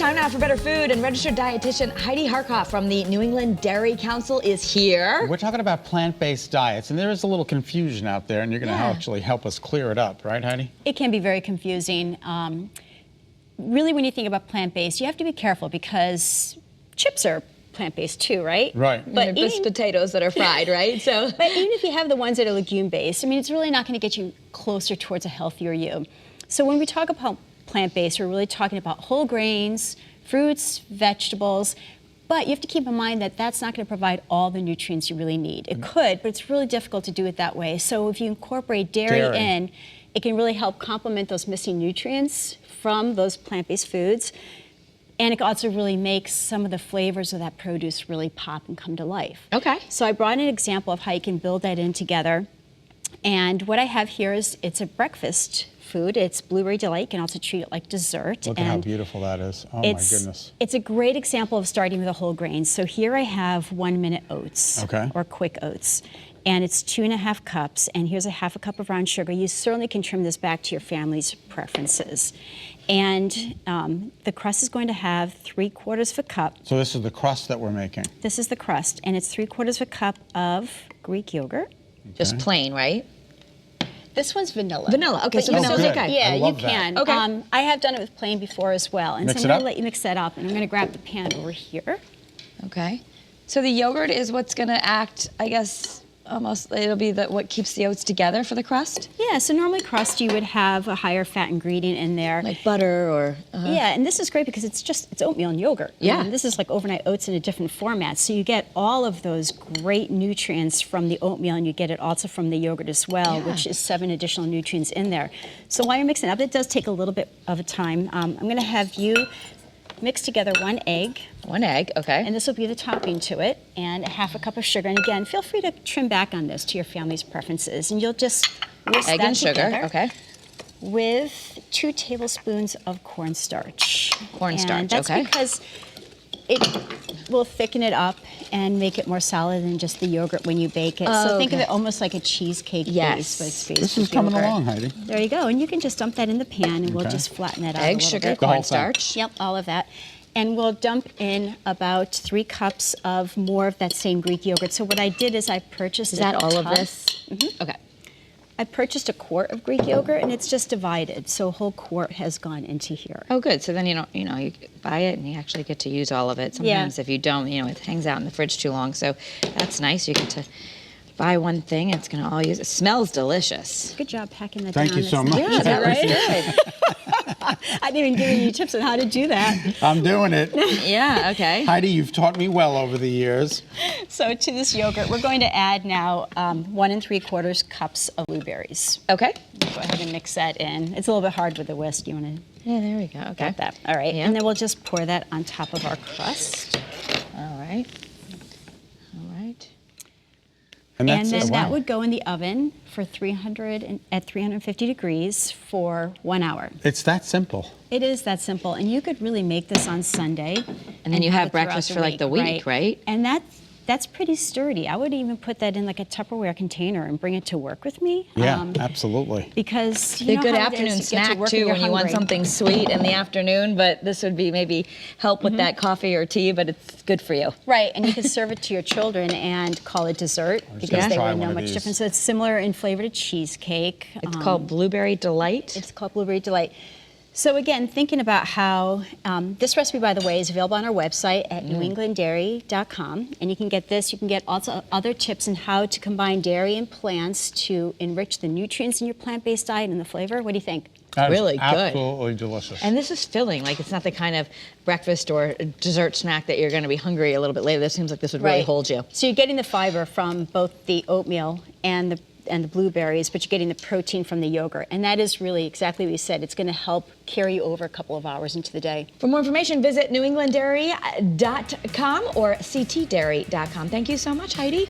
time now for Better Food, and registered dietitian Heidi Harkoff from the New England Dairy Council is here. We're talking about plant-based diets, and there is a little confusion out there, and you're going to actually help us clear it up, right, Heidi? It can be very confusing. Really, when you think about plant-based, you have to be careful because chips are plant-based too, right? Right. But just potatoes that are fried, right? So, but even if you have the ones that are legume-based, I mean, it's really not going to get you closer towards a healthier you. So when we talk about plant-based, we're really talking about whole grains, fruits, vegetables, but you have to keep in mind that that's not going to provide all the nutrients you really need. It could, but it's really difficult to do it that way. So if you incorporate dairy in, it can really help complement those missing nutrients from those plant-based foods. And it also really makes some of the flavors of that produce really pop and come to life. okay. So I brought an example of how you can build that in together. And what I have here is, it's a breakfast food. It's Blueberry Delight. You can also treat it like dessert. Look at how beautiful that is. Oh my goodness. It's a great example of starting with a whole grain. So here I have 1 minute oats, or quick oats. And it's 2.5 cups, and here's a 1/2 cup of brown sugar. You certainly can trim this back to your family's preferences. And the crust is going to have 3/4 of a cup. So this is the crust that we're making? This is the crust, and it's 3/4 of a cup of Greek yogurt. Just plain, right? This one's vanilla. Vanilla, okay, so vanilla's okay. Yeah, I you love that. can. Okay. I have done it with plain before as well. And Mix so it I'm up? going to let you mix that up, and I'm going to grab the pan over here. Okay. So the yogurt is what's going to act, I guess, almost, it'll be what keeps the oats together for the crust? Yeah, so normally crust you would have a higher fat ingredient in there. Like butter or... Yeah, and this is great because it's oatmeal and yogurt. Yeah. And this is like overnight oats in a different format. So you get all of those great nutrients from the oatmeal, and you get it also from the yogurt as well, which is 7 additional nutrients in there. So while you're mixing it up, it does take a little bit of a time. I'm going to have you mix together 1 egg. 1 egg, okay. And this will be the topping to it, and a 1/2 cup of sugar. And again, feel free to trim back on this to your family's preferences. And you'll just whisk Egg that and sugar, together okay. with 2 tablespoons of cornstarch. Cornstarch, and that's okay. because it will thicken it up and make it more solid than just the yogurt when you bake it. So think of it almost like a cheesecake base, but it's based This with is coming yogurt. along, Heidi. There you go, and you can just dump that in the pan, and we'll just flatten that out a Egg, little sugar, bit. The whole thing. cornstarch. Yep, all of that. And we'll dump in about 3 cups of more of that same Greek yogurt. So what I did is I purchased Is that a all of tub. this? Okay. I purchased a quart of Greek yogurt, and it's just divided. So a whole quart has gone into here. Oh, good. So then you buy it and you actually get to use all of it. Sometimes if you don't, it hangs out in the fridge too long. So that's nice. You get to buy one thing and it's going to all use it. Smells delicious. Good job packing that Thank down. you so much. Yeah, that was good. I didn't even give you any tips on how to do that. I'm doing it. Yeah, okay. Heidi, you've taught me well over the years. So to this yogurt, we're going to add now 1 3/4 cups of blueberries. Okay. Go ahead and mix that in. It's a little bit hard with the whisk. You want to Yeah, there we go. Okay. get that. All right. Yeah. And then we'll just pour that on top of our crust. All right. All right. And And that's then it. that Wow. would go in the oven for at 350 degrees for 1 hour. It's that simple. It is that simple, and you could really make this on Sunday. And then you have it throughout breakfast for like the week, right? And that's pretty sturdy. I would even put that in like a Tupperware container and bring it to work with me. Yeah, absolutely. Because Be you a know good how it is, afternoon you get to snack work too you're when you want hungry. something sweet in the afternoon, but this would be maybe help with that coffee or tea, but it's good for you. Right, and you can serve it to your children and call it dessert because gonna they try wouldn't one know of much these. difference. So it's similar in flavor to cheesecake. It's called Blueberry Delight. It's called Blueberry Delight. So again, thinking about how, this recipe, by the way, is available on our website at newenglanddairy.com. And you can get this, you can get also other tips on how to combine dairy and plants to enrich the nutrients in your plant-based diet and the flavor. What do you think? That is Really good. absolutely delicious. And this is filling. Like, it's not the kind of breakfast or dessert snack that you're going to be hungry a little bit later. This seems like this would really hold you. So you're getting the fiber from both the oatmeal and the blueberries, but you're getting the protein from the yogurt. And that is really exactly what you said. It's going to help carry you over a couple of hours into the day. For more information, visit newenglanddairy.com or ctdairy.com. Thank you so much, Heidi.